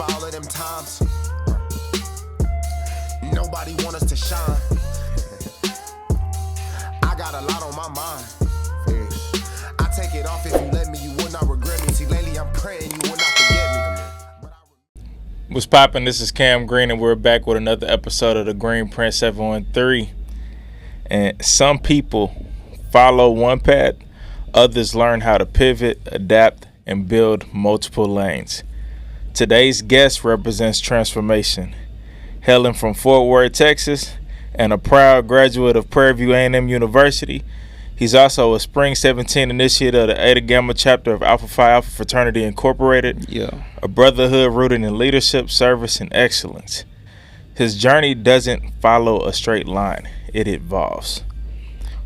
by all of them times. Nobody want us to shine. I got a lot on my mind. I take it off if you let me, you will not regret me. See, lately I'm praying you will not forget me. What's poppin'? This is Cam Green, and we're back with another episode of the Green Print 713. And some people follow one path, others learn how to pivot, adapt, and build multiple lanes. Today's guest represents transformation. Hailing from Fort Worth, Texas, and a proud graduate of Prairie View A&M University, he's also a Spring 17 initiate of the Eta Gamma chapter of Alpha Phi Alpha Fraternity Incorporated, a brotherhood rooted in leadership, service, and excellence. His journey doesn't follow a straight line, it evolves.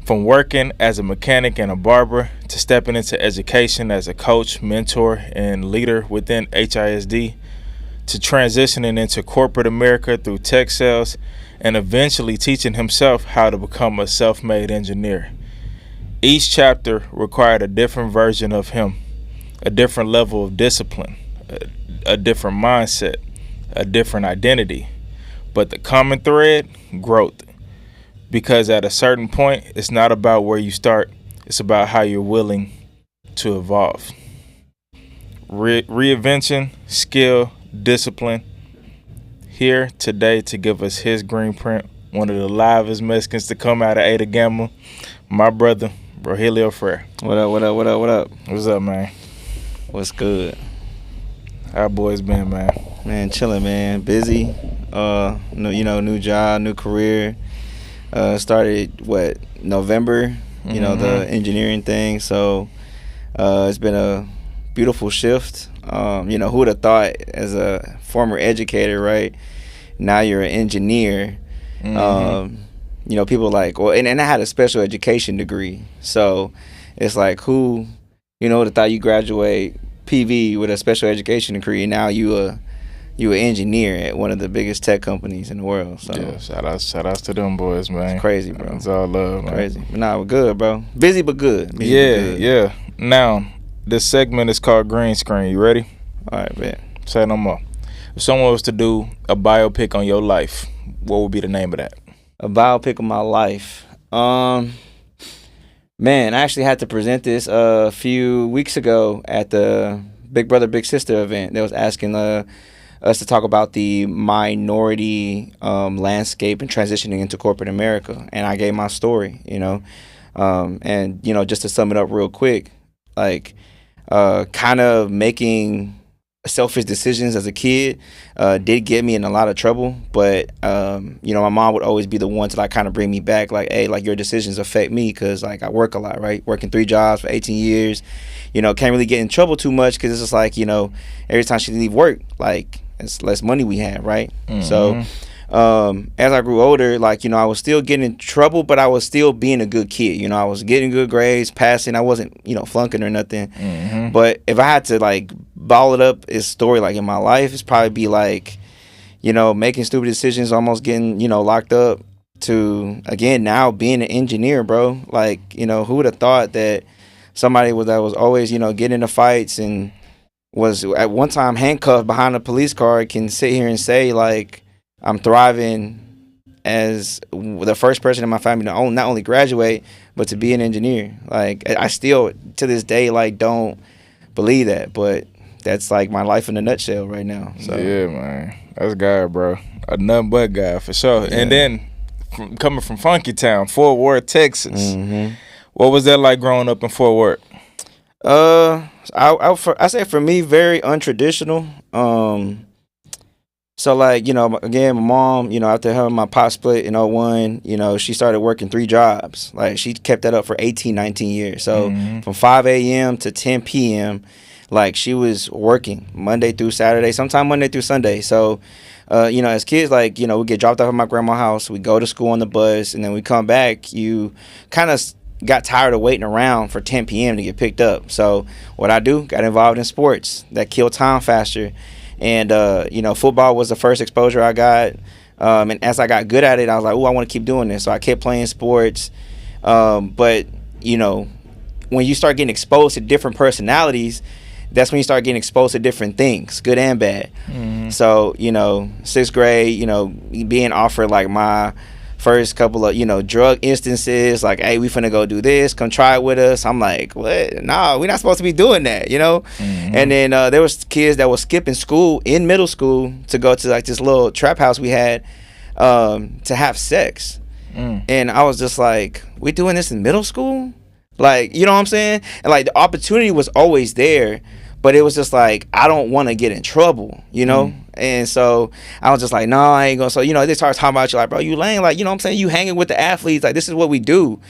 From working as a mechanic and a barber to stepping into education as a coach, mentor, and leader within HISD, to transitioning into corporate America through tech sales, and eventually teaching himself how to become a self-made engineer. Each chapter required a different version of him, a different level of discipline, a different mindset, a different identity. But the common thread, growth. Because at a certain point, it's not about where you start, it's about how you're willing to evolve. Reinvention, skill, discipline. Here today to give us his green print, one of the livest Mexicans to come out of Eta Gamma, my brother, Rogelio Fraire. What up, what up, what up, what up? What's up, man? What's good? How boys been, man? Man, chilling, man. Busy. New job, new career. Started, November, the engineering thing. So it's been a beautiful shift. Who would have thought as a former educator, right? Now you're an engineer. People like, and I had a special education degree. So it's like, who would have thought you graduate PV with a special education degree, and now you an engineer at one of the biggest tech companies in the world. So yeah, shout outs to them boys, man. It's crazy, bro. It's all love, man. Crazy. But nah, we're good, bro. Busy but good. Yeah. Now, this segment is called Green Screen. You ready? All right, man. Say no more. If someone was to do a biopic on your life, what would be the name of that? A biopic of my life. Man, I actually had to present this a few weeks ago at the Big Brother Big Sister event. They was asking us to talk about the minority landscape and transitioning into corporate America, and I gave my story. Just to sum it up real quick, kind of making selfish decisions as a kid did get me in a lot of trouble, but my mom would always be the one to kind of bring me back, hey, your decisions affect me, because I work a lot, right? Working 3 jobs for 18 years, can't really get in trouble too much, because it's just every time she leave work, it's less money we have, right? So as I grew older, I was still getting in trouble, but I was still being a good kid. I was getting good grades, passing. I wasn't, flunking or nothing. But if I had to ball it up, his story in my life, it's probably be making stupid decisions, almost getting locked up, to again now being an engineer, bro. Who would have thought that somebody that was always getting into fights and was at one time handcuffed behind a police car can sit here and say I'm thriving as the first person in my family to not only graduate, but to be an engineer. I still, to this day, don't believe that. But that's my life in a nutshell right now. So yeah, man. That's God, bro. A nothing but God, for sure. Yeah. And then, coming from Funky Town, Fort Worth, Texas. What was that like growing up in Fort Worth? I say for me, very untraditional. So again, my mom, after having my pop split in 01, she started working 3 jobs. She kept that up for 18, 19 years. So from 5 a.m. to 10 p.m., she was working Monday through Saturday, sometime Monday through Sunday. So, as kids, we get dropped off at my grandma's house, we go to school on the bus, and then we come back. You kind of got tired of waiting around for 10 p.m. to get picked up. So what I do, got involved in sports that kill time faster. And, football was the first exposure I got. And as I got good at it, I was like, I want to keep doing this. So I kept playing sports. But, when you start getting exposed to different personalities, that's when you start getting exposed to different things, good and bad. So, you know, 6th grade, you know, being offered like my first couple of, you know, drug instances, like, hey, we finna go do this, come try it with us. I'm like, what? Nah, we're not supposed to be doing that, you know? And then there was kids that was skipping school in middle school to go to like this little trap house we had to have sex. And I was just like, we doing this in middle school? Like, you know what I'm saying? And like the opportunity was always there, but it was just like, I don't want to get in trouble, you know? And so I was just like, no, I ain't gonna. So, you know, they started talking about you like, bro, you lame, like, you know what I'm saying? You hanging with the athletes, like, this is what we do.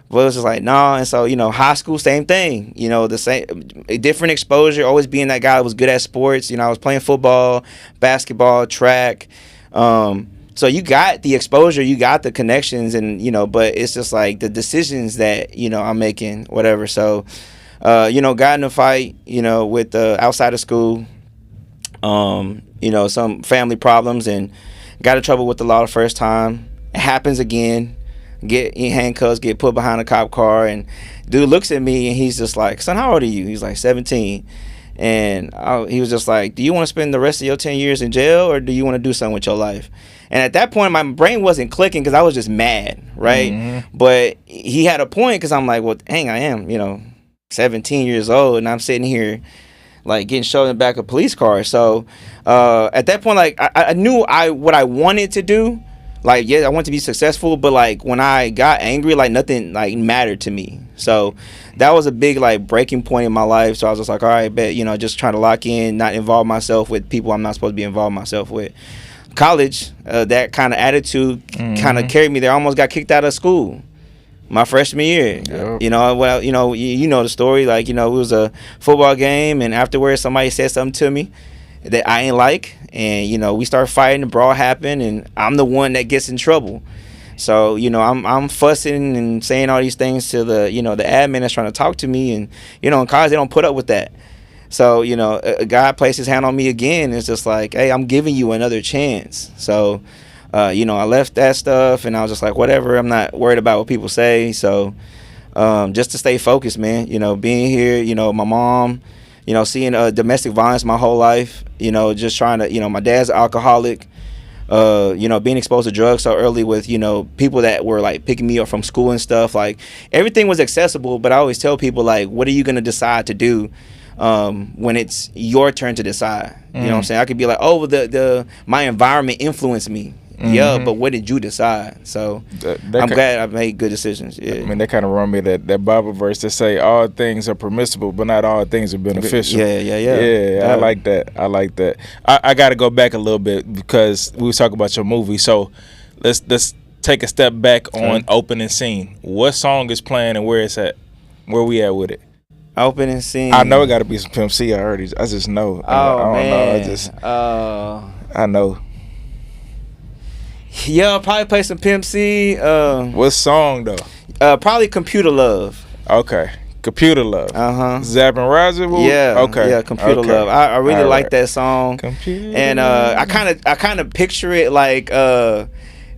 But it was just like, no. And so, you know, high school, same thing, you know, the same, different exposure, always being that guy that was good at sports. You know, I was playing football, basketball, track. So you got the exposure, you got the connections, and, you know, but it's just like the decisions that, you know, I'm making, whatever. So, you know, got in a fight, you know, with outside of school, you know, some family problems, and got in trouble with the law the first time. It happens again, get in handcuffs, get put behind a cop car, and dude looks at me and he's just like, son, how old are you? He's like 17. And he was just like, do you want to spend the rest of your 10 years in jail, or do you want to do something with your life? And at that point, my brain wasn't clicking because I was just mad, right? But he had a point, because I'm like, well, dang, I am, you know, 17 years old, and I'm sitting here like getting shoved in the back of a police car. So at that point, like, I knew what I wanted to do. Like, yeah, I wanted to be successful, but like when I got angry, like nothing like mattered to me. So that was a big like breaking point in my life. So I was just like, all right, bet, you know, just trying to lock in, not involve myself with people I'm not supposed to be involving myself with. College, that kind of attitude kind of carried me there. I almost got kicked out of school my freshman year. You know, well, you know, you know the story. Like, you know, it was a football game, and afterwards somebody said something to me that I ain't like, and, you know, we start fighting, the brawl happened, and I'm the one that gets in trouble. So, you know, I'm fussing and saying all these things to the, you know, the admin that's trying to talk to me, and, you know, in college they don't put up with that. So, you know, a guy placed his hand on me again. It's just like, hey, I'm giving you another chance. So, you know, I left that stuff, and I was just like, whatever, I'm not worried about what people say. So just to stay focused, man, you know, being here, you know, my mom, you know, seeing domestic violence my whole life, you know, just trying to, you know, my dad's an alcoholic, you know, being exposed to drugs so early with, you know, people that were like picking me up from school and stuff. Like, everything was accessible, but I always tell people, like, what are you going to decide to do when it's your turn to decide? You know what I'm saying? I could be like, oh, my environment influenced me. Yeah, but what did you decide? So I'm glad I made good decisions. Yeah. I mean, that kind of remind me of that Bible verse that say all things are permissible, but not all things are beneficial. Yeah. I like that. I got to go back a little bit, because we was talking about your movie. So let's take a step back on opening scene. What song is playing and where it's at? Where we at with it? Opening scene. I know it got to be some Pimp C. I just know. I don't know. I know. Yeah, I'll probably play some Pimp C. What song though? Probably Computer Love. Okay, Computer Love. Zapp and Roger. Yeah. Okay. Yeah, Computer Love. I really like that song. Computer. And I kind of picture it like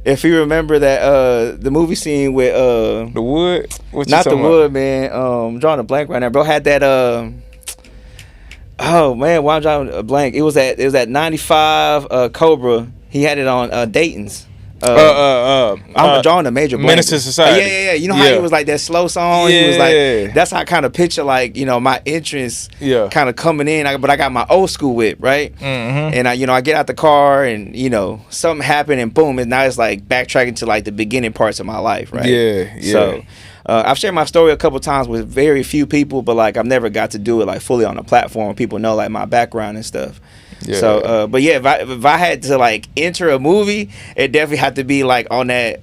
if you remember that the movie scene with The Wood. Not The Wood, man. I'm drawing a blank right now. Bro had that oh man, why I'm drawing a blank? It was that 95 Cobra. He had it on Dayton's. I'm drawing a major blank. Menace to Society. Yeah. You know how he was like that slow song? Yeah. He was like, that's how I kind of picture, like, you know, my entrance kind of coming in. But I got my old school whip, right? And I get out the car, and, you know, something happened, and boom, and now it's like backtracking to like the beginning parts of my life, right? Yeah. So I've shared my story a couple times with very few people, but like I've never got to do it like fully on a platform where people know like my background and stuff. Yeah. So, but yeah, if I had to like enter a movie, it definitely had to be like on that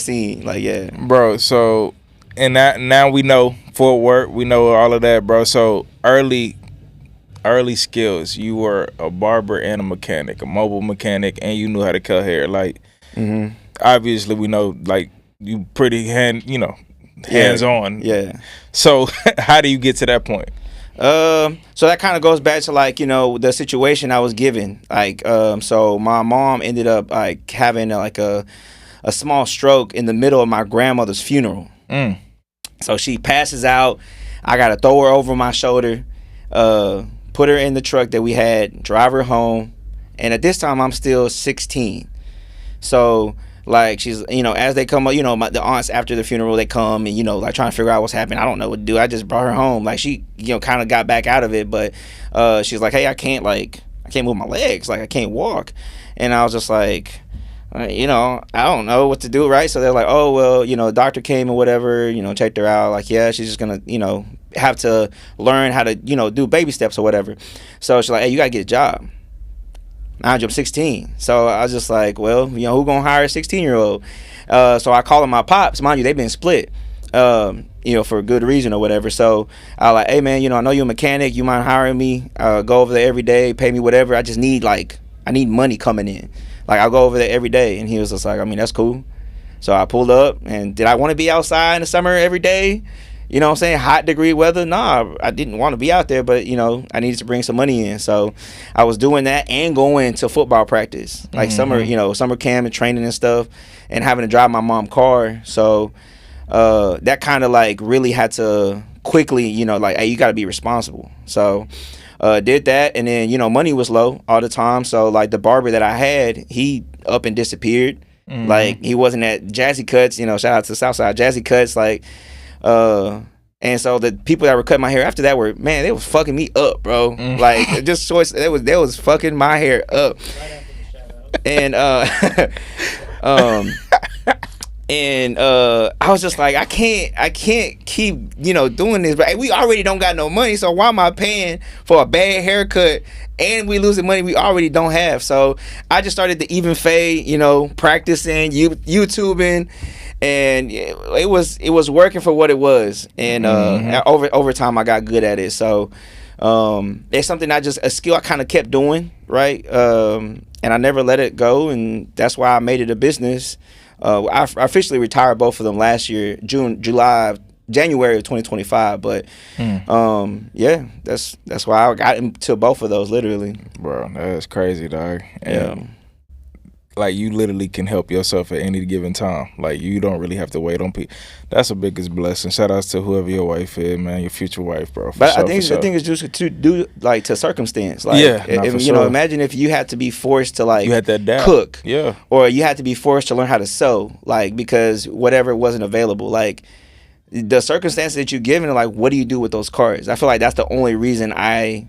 scene, like, yeah, bro. So, and now we know Fort Worth, we know all of that, bro. So early skills, you were a barber and a mechanic, a mobile mechanic, and you knew how to cut hair. Like, obviously, we know like you pretty hands on. Yeah. So, how do you get to that point? So that kind of goes back to like, you know, the situation I was given. Like, so my mom ended up like having like a small stroke in the middle of my grandmother's funeral. So she passes out. I got to throw her over my shoulder, put her in the truck that we had, drive her home. And at this time, I'm still 16. So, like, she's, you know, as they come up, you know, the aunts after the funeral, they come and, you know, like, trying to figure out what's happening. I don't know what to do. I just brought her home. Like, she, you know, kind of got back out of it. But she's like, hey, I can't move my legs. Like, I can't walk. And I was just like, you know, I don't know what to do, right? So they're like, oh, well, you know, the doctor came or whatever, you know, checked her out. Like, yeah, she's just going to, you know, have to learn how to, you know, do baby steps or whatever. So she's like, hey, you got to get a job. I'm 16. So I was just like, well, you know, who going to hire a 16-year-old? So I called my pops. Mind you, they've been split, you know, for a good reason or whatever. So I was like, hey, man, you know, I know you're a mechanic. You mind hiring me? Go over there every day, pay me whatever. I just need, like, I need money coming in. Like, I'll go over there every day. And he was just like, I mean, that's cool. So I pulled up, and did I want to be outside in the summer every day? You know what I'm saying? Hot degree weather? Nah, I didn't want to be out there, but, you know, I needed to bring some money in. So I was doing that and going to football practice, like summer, you know, summer camp and training and stuff, and having to drive my mom's car. So that kind of, like, really had to quickly, you know, like, hey, you got to be responsible. So did that, and then, you know, money was low all the time. So, like, the barber that I had, he up and disappeared. Like, he wasn't at Jazzy Cuts, you know, shout out to Southside Jazzy Cuts, like, and so the people that were cutting my hair after that were, man, they was fucking me up, bro. Like, just choice, they was fucking my hair up. And and I was just like, I can't keep, you know, doing this. But we already don't got no money, so why am I paying for a bad haircut and we losing money we already don't have? So I just started to even fade, you know, practicing, YouTubing, and it was working for what it was. And over time I got good at it. So it's something a skill I kind of kept doing, right? And I never let it go, and that's why I made it a business. I officially retired both of them last year, January of 2025. But yeah, that's why I got into both of those, literally. Bro, that's crazy, dog. And like, you literally can help yourself at any given time. Like, you don't really have to wait on people. That's the biggest blessing. Shout outs to whoever your wife is, man, your future wife, bro. But I think it's just to do, like, to circumstance. Like, you know, imagine if you had to be forced to, like, you had that doubt. Cook, yeah, or you had to be forced to learn how to sew, like, because whatever wasn't available. Like, the circumstances that you're given, like, what do you do with those cards? I feel like that's the only reason I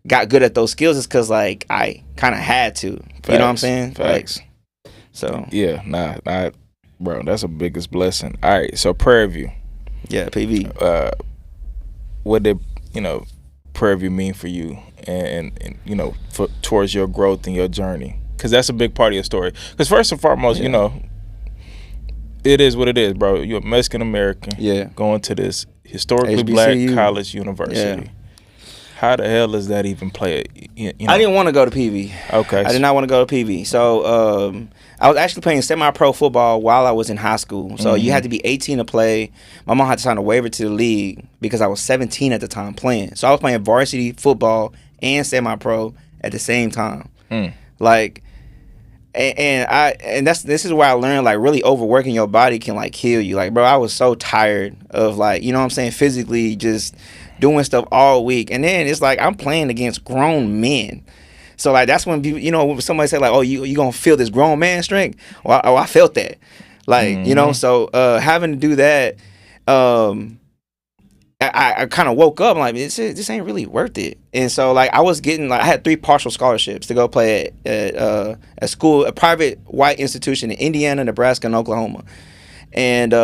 got good at those skills, is because, like, I kind of had to. Facts. You know what I'm saying? Facts. Like, so yeah, bro, that's the biggest blessing. All right, so Prairie View. Yeah, PV. What did, you know, Prairie View mean for you, and you know, towards your growth and your journey? Because that's a big part of your story. Because first and foremost, you know, it is what it is, bro. You're a Mexican American. Yeah. Going to this historically HBCU. black college university. Yeah. How the hell does that even play? You know? I didn't want to go to PV. Okay. I did not want to go to PV. So I was actually playing semi-pro football while I was in high school. So you had to be 18 to play. My mom had to sign a waiver to the league because I was 17 at the time playing. So I was playing varsity football and semi-pro at the same time. Like, and this is where I learned, like, really overworking your body can, like, kill you. Like, bro, I was so tired of, like, you know what I'm saying, physically just doing stuff all week. And then it's like I'm playing against grown men. So, like, that's when people, you know, when somebody say, like, oh, you gonna feel this grown man strength? Well, I felt that. Like, you know, so having to do that, I kind of woke up like, this ain't really worth it. And so, like, I was getting, like, I had 3 partial scholarships to go play at a school, a private white institution in Indiana, Nebraska, and Oklahoma. And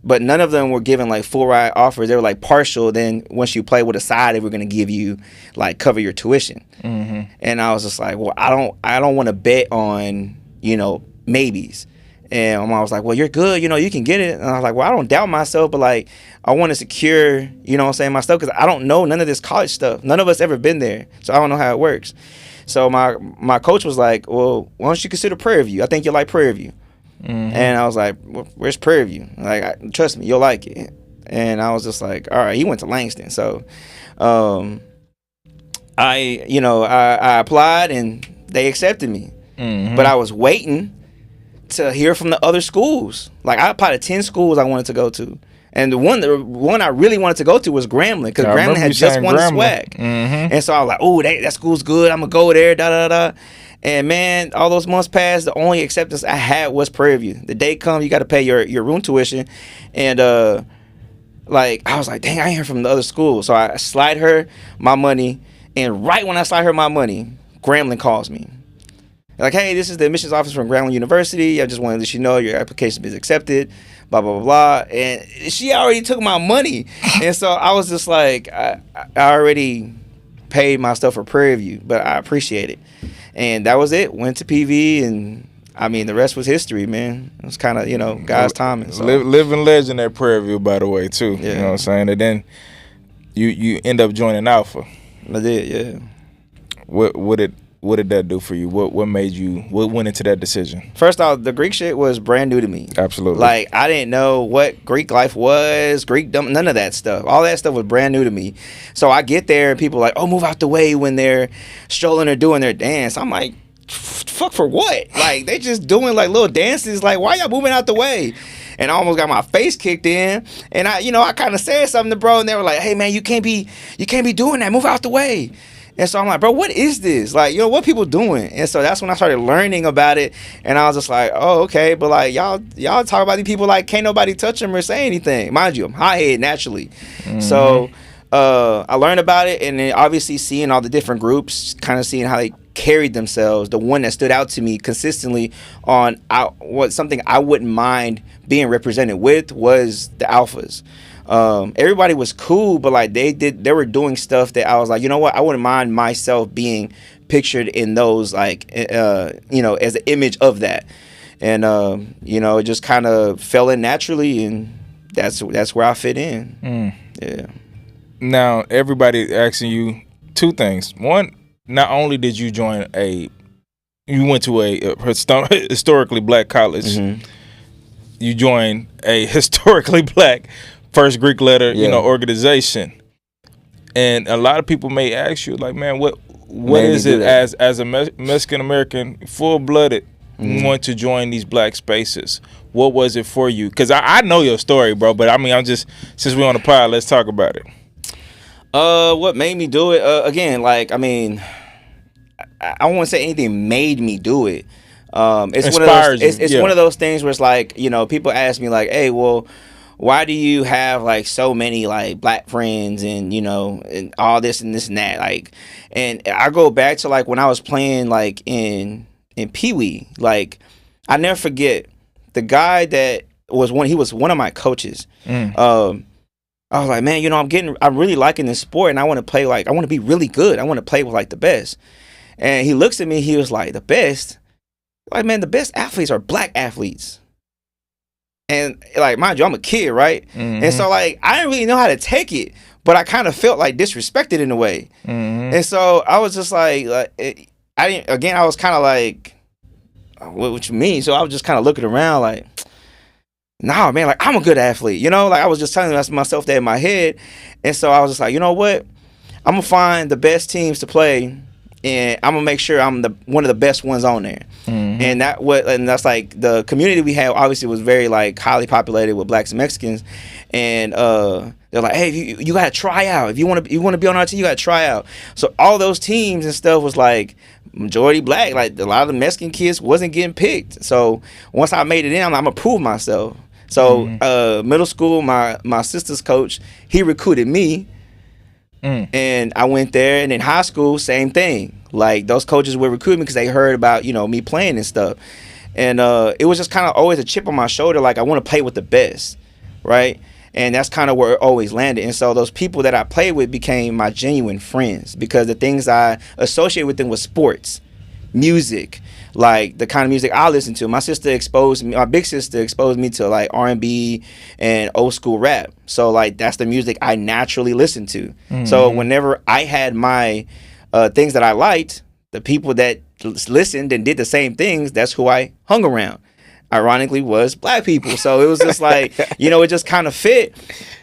but none of them were given, like, full ride offers. They were, like, partial. Then once you play with a side, they were going to give you, like, cover your tuition. And I was just like, well, I don't want to bet on, you know, maybes. And my mom was like, well, you're good, you know, you can get it. And I was like, well, I don't doubt myself, but, like, I want to secure, you know what I'm saying, my stuff, because I don't know none of this college stuff. None of us ever been there, so I don't know how it works. So my coach was like, well, why don't you consider Prairie View? I think you'll like Prairie View. And I was like, well, where's Prairie View? Like, trust me, you'll like it. And I was just like, all right, he went to Langston. So I applied and they accepted me. But I was waiting to hear from the other schools. Like, I applied to 10 schools I wanted to go to. And the one I really wanted to go to was Grambling, because Grambling had just won the SWAC. And so I was like, oh, that school's good. I'm going to go there, da-da-da. And man, all those months passed. The only acceptance I had was Prairie View. The day comes, you got to pay your room tuition, and like I was like, dang, I ain't heard from the other school. So I slide her my money, and right when I slide her my money, Grambling calls me. Like, hey, this is the admissions office from Grambling University. I just wanted to let you know your application is accepted. Blah blah blah blah. And she already took my money, and so I was just like, I already paid my stuff for Prairie View, but I appreciate it. And that was it. Went to PV, and I mean, the rest was history, man. It was kind of, God's timing. So. Living legend at Prairie View, by the way, too. Yeah. You know what I'm saying? And then you end up joining Alpha. I did, yeah. What did that do for you? What went into that decision? First off, the Greek shit was brand new to me. Absolutely. Like, I didn't know what Greek life was, none of that stuff. All that stuff was brand new to me. So I get there and people are like, oh, move out the way when they're strolling or doing their dance. I'm like, fuck for what? Like, they just doing like little dances. Like, why y'all moving out the way? And I almost got my face kicked in. And I kind of said something to bro, and they were like, hey man, you can't be doing that. Move out the way. And so I'm like, bro, what is this? Like, what people doing? And so that's when I started learning about it. And I was just like, oh, okay. But like, y'all talk about these people like can't nobody touch them or say anything. Mind you, I'm high-head naturally. Mm-hmm. So I learned about it, and then obviously seeing all the different groups, kind of seeing how they carried themselves. The one that stood out to me consistently on something I wouldn't mind being represented with was the Alphas. Everybody was cool, but like they were doing stuff that I was like, you know what, I wouldn't mind myself being pictured in those, like as an image of that. And it just kind of fell in naturally, and that's where I fit in. Yeah. Now everybody asking you two things. One, not only did you you went to a historically black college, mm-hmm. You joined a historically black first Greek letter, organization. And a lot of people may ask you, like, man, what is it as a Mexican American, full-blooded, mm-hmm. want to join these black spaces? What was it for you? Because I know your story, bro, but I mean, since we're on the pod, let's talk about it. What made me do it? Again, like, I mean, I don't want to say anything made me do it. It's one of those things where it's like, people ask me like, hey, well, why do you have like so many like black friends and and all this and this and that, like, and I go back to like when I was playing like in Pee Wee, like I never forget the guy that was one of my coaches. I was like, man, I'm really liking this sport, and I want to be really good. I want to play with like the best. And he looks at me, he was like, the best? Like, man, the best athletes are black athletes. And like, mind you, I'm a kid, right? Mm-hmm. And so like, I didn't really know how to take it, but I kind of felt like disrespected in a way. Mm-hmm. And so I was just like I was kind of like, what you mean? So I was just kind of looking around like, nah, man, like I'm a good athlete, like I was just telling myself that in my head. And so I was just like, you know what? I'm gonna find the best teams to play, and I'm gonna make sure I'm one of the best ones on there. Mm-hmm. And that's like the community we had obviously was very like highly populated with blacks and Mexicans, and they're like, hey, you gotta try out if you want to be on our team, you gotta try out. So all those teams and stuff was like majority black. Like a lot of the Mexican kids wasn't getting picked. So once I made it in, I'm gonna prove myself. So middle school, my sister's coach, he recruited me. And I went there, and in high school, same thing. Like those coaches would recruit me because they heard about me playing and stuff, and it was just kind of always a chip on my shoulder. Like I want to play with the best, right? And that's kind of where it always landed. And so those people that I played with became my genuine friends because the things I associate with them was sports, music, like the kind of music I listen to. My big sister exposed me to like R&B and old school rap. So like that's the music I naturally listen to. Mm-hmm. So whenever I had my things that I liked, the people that listened and did the same things, that's who I hung around. Ironically was black people. So it was just like, it just kind of fit.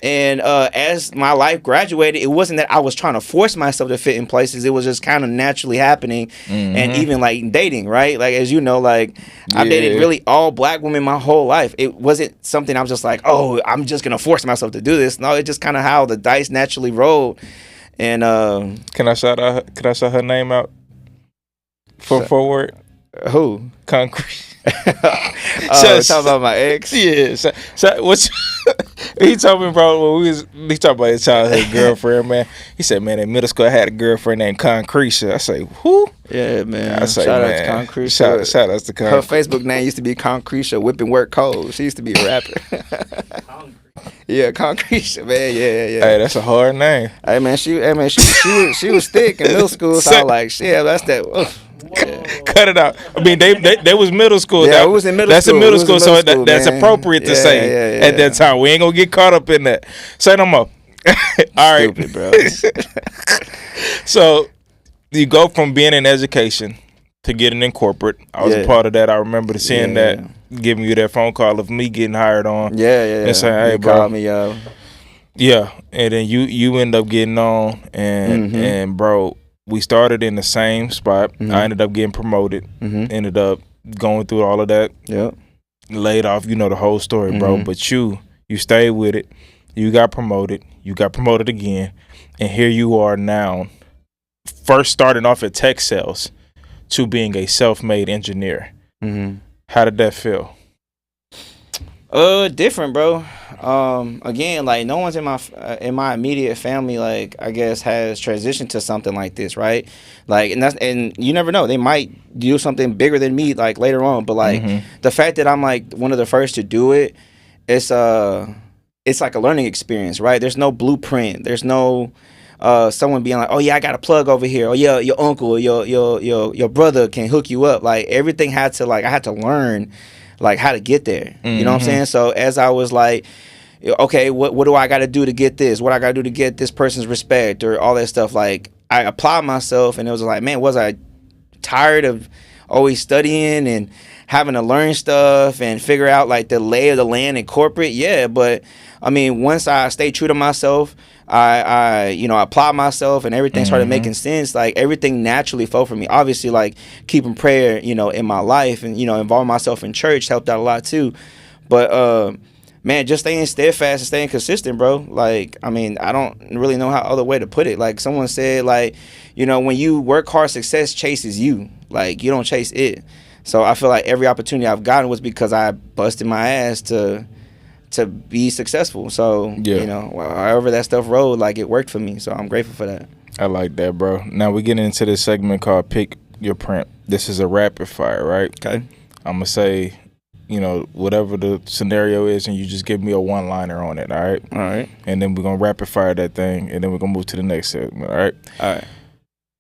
And as my life graduated, it wasn't that I was trying to force myself to fit in places. It was just kind of naturally happening. Mm-hmm. And even like dating, right? Like, as you know, like I dated really all black women my whole life. It wasn't something I was just like, oh, I'm just going to force myself to do this. No, it's just kind of how the dice naturally rolled. And Can I shout her name out for forward? Who? Concrete. Oh, talking about my ex? Yeah. So what? He told me, bro, when he talked about his childhood girlfriend, man. He said, man, in middle school I had a girlfriend named Concretia. I say, who? Yeah, man. I say, shout man, out to Concretia. Shout out to Concretia. Her Facebook name used to be Concretia Whipping Work Cold. She used to be a rapper. Yeah, Concretia, man. Yeah. Hey, that's a hard name. Hey man, she was thick in middle school, so I was like, shit, that's that. Yeah. Cut it out. I mean, they was middle school. Yeah, it was in middle that's school. In middle school, so school, that's appropriate to say at that time. We ain't gonna get caught up in that. Say no more. All right, stupid, bro. So you go from being in education to getting in corporate. I was a part of that. I remember seeing that, giving you that phone call of me getting hired on. Yeah. And saying, hey, you bro. Called me, yo. Yeah, and then you end up getting on, and bro, we started in the same spot. I ended up getting promoted. Ended up going through all of that. Yep. Laid off. You know the whole story, bro. But you stayed with it. You got promoted. You got promoted again, and here you are now. First starting off at tech sales to being a self-made engineer. How did that feel? Different, bro. Again, like no one's in my immediate family, like I guess has transitioned to something like this, right? Like, and you never know, they might do something bigger than me, like later on. But like the fact that I'm like one of the first to do it, it's like a learning experience, right? There's no blueprint. There's no someone being like, oh yeah, I got a plug over here. Oh yeah, your uncle, your brother can hook you up. Like everything I had to learn like how to get there. You know what I'm saying? So as I was like, okay, what do I got to do to get this? What I got to do to get this person's respect or all that stuff? Like I applied myself, and it was like, man, was I tired of always studying and having to learn stuff and figure out like the lay of the land in corporate? Yeah, but I mean, once I stayed true to myself, I applied myself, and everything started making sense. Like everything naturally fell for me. Obviously, like keeping prayer, in my life, and involving myself in church helped out a lot too. But man, just staying steadfast and staying consistent, bro. Like, I mean, I don't really know how other way to put it. Like someone said, like, when you work hard, success chases you. Like you don't chase it. So I feel like every opportunity I've gotten was because I busted my ass to be successful. So, however that stuff rolled, like it worked for me. So I'm grateful for that. I like that, bro. Now we're getting into this segment called Pick Your Print. This is a rapid fire, right? Okay. I'm going to say, whatever the scenario is, and you just give me a one-liner on it, all right? All right. And then we're going to rapid fire that thing, and then we're going to move to the next segment, all right? All right.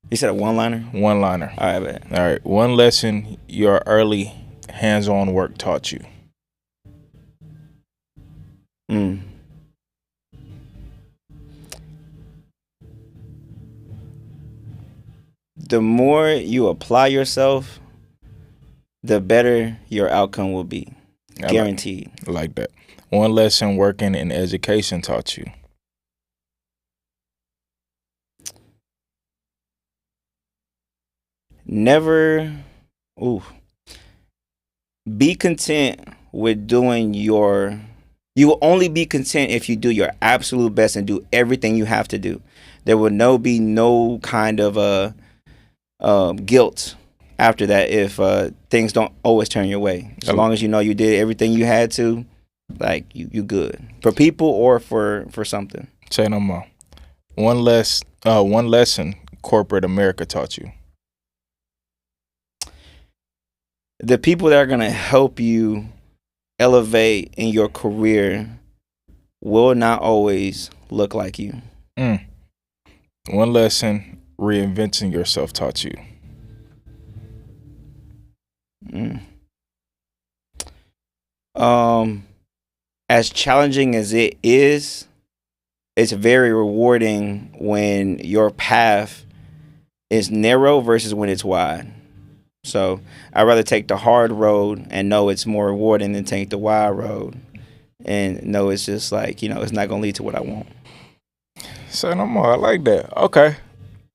You said a one-liner? One-liner. All right, man. All right. One lesson your early hands-on work taught you. The more you apply yourself, the better your outcome will be. Guaranteed. I like that. One lesson working in education taught you. Be content with doing you will only be content if you do your absolute best and do everything you have to do. There will be no kind of guilt after that if things don't always turn your way. As long as you did everything you had to, like you good. For people or for something. Say no more. One lesson corporate America taught you. The people that are going to help you elevate in your career will not always look like you. One lesson reinventing yourself taught you. As challenging as it is, it's very rewarding when your path is narrow versus when it's wide. So I'd rather take the hard road and know it's more rewarding than take the wide road and know it's just like, it's not going to lead to what I want. Say no more. I like that. Okay.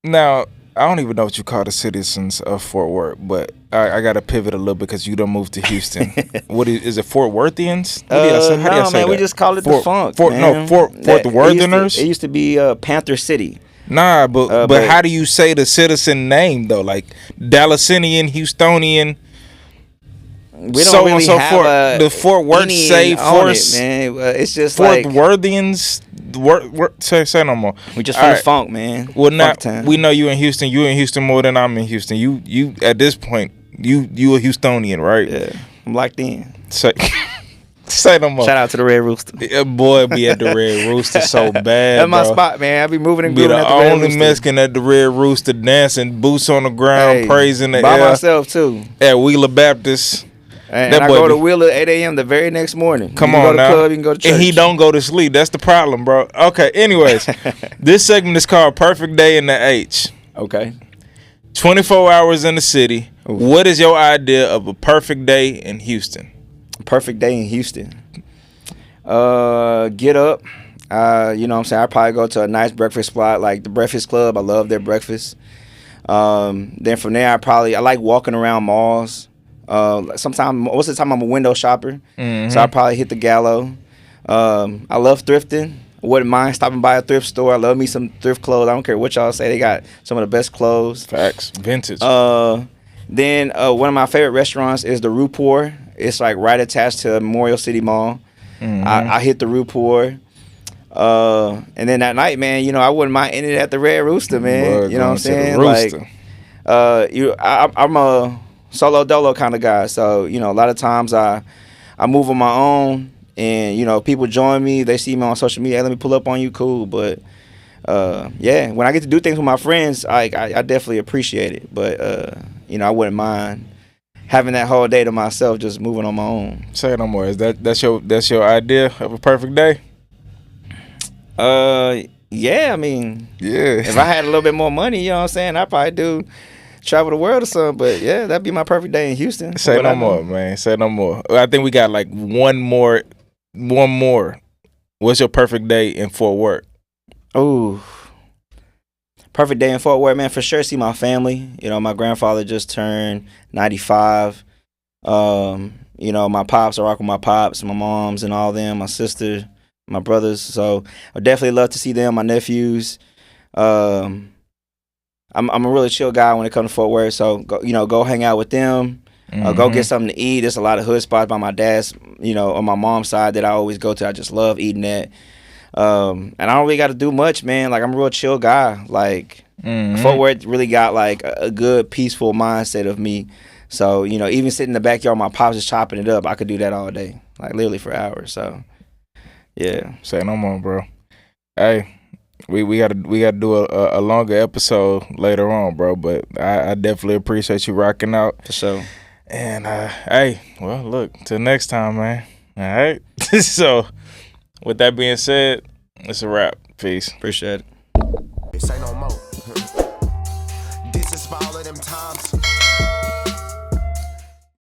Now, I don't even know what you call the citizens of Fort Worth, but I got to pivot a little bit because you done moved to Houston. What is it, Fort Worthians? How do you say man, that? We just call it the funk, Fort man. Wortherners? It used to be Panther City. Nah, but how do you say the citizen name though? Like Dallasinian, Houstonian, we so don't on really and so have forth. The Fort Worth any Save on Force, it, man. It's just Fort like Worthians. Say no more. we just All from the right. funk, man. Well, Funk now time. we know you in Houston. You in Houston more than I'm in Houston. You at this point, you a Houstonian, right? Yeah, I'm locked in. Say no more. Shout out to the Red Rooster. Yeah, boy, be at the Red Rooster so bad. That's my bro. spot, man. I be moving and Be grooving the at the Red only Rooster. Mexican at the Red Rooster, dancing, boots on the ground, Hey, praising the by air. myself too. At Wheeler Baptist. And That I boy go to be- Wheeler 8 a.m. the very next morning. Come you can on go to now. club, you can go to church. And he don't go to sleep. That's the problem, bro. Okay, anyways. This segment is called Perfect Day in the H. Okay. 24 hours in the city. Ooh. What is your idea of a perfect day in Houston? Perfect day in Houston. Get up. You know what I'm saying? I'd probably go to a nice breakfast spot like the Breakfast Club. I love their breakfast. Then from there, I like walking around malls. Sometimes, most of the time, I'm a window shopper. Mm-hmm. So I probably hit the Gallo. I love thrifting. Wouldn't mind stopping by a thrift store. I love me some thrift clothes. I don't care what y'all say. They got some of the best clothes. Facts. Vintage. Then one of my favorite restaurants is the Rupor. It's like right attached to Memorial City Mall. Mm-hmm. I hit the Rupor. And then that night, man, you know, I wouldn't mind ending at the Red Rooster, man. Boy, you know what I'm going to the saying? Rooster. Like, I'm a solo dolo kind of guy. So, you know, a lot of times I move on my own, and, you know, people join me. They see me on social media. Hey, let me pull up on you. Cool. But, yeah, when I get to do things with my friends, I definitely appreciate it. But, you know, I wouldn't mind having that whole day to myself, just moving on my own. Say no more. Is that's your idea of a perfect day? Yeah, I mean, Yeah. if I had a little bit more money, you know what I'm saying, I'd probably do travel the world or something. But yeah, that'd be my perfect day in Houston. Say What no I do. more, man. Say no more. I think we got like one more. What's your perfect day in Fort Worth? Ooh. Perfect day in Fort Worth, man, for sure. See my family. You know, my grandfather just turned 95. You know, my pops, I rock with my pops, my moms and all them, my sister, my brothers. So I definitely love to see them, my nephews. I'm a really chill guy when it comes to Fort Worth. So go hang out with them. Go get something to eat. There's a lot of hood spots by my dad's, you know, on my mom's side that I always go to. I just love eating at. And I don't really got to do much, man. Like, I'm a real chill guy. Like, Fort Worth really got like a good peaceful mindset of me. So, you know, even sitting in the backyard, my pops is chopping it up. I could do that all day, like literally for hours. So, yeah. Say no more, bro. Hey, we gotta do a longer episode later on, bro. But I definitely appreciate you rocking out. For sure. And hey, well, look, till next time, man. All right. So, with that being said, it's a wrap. Peace. Appreciate it. Say no more. This is for all of them times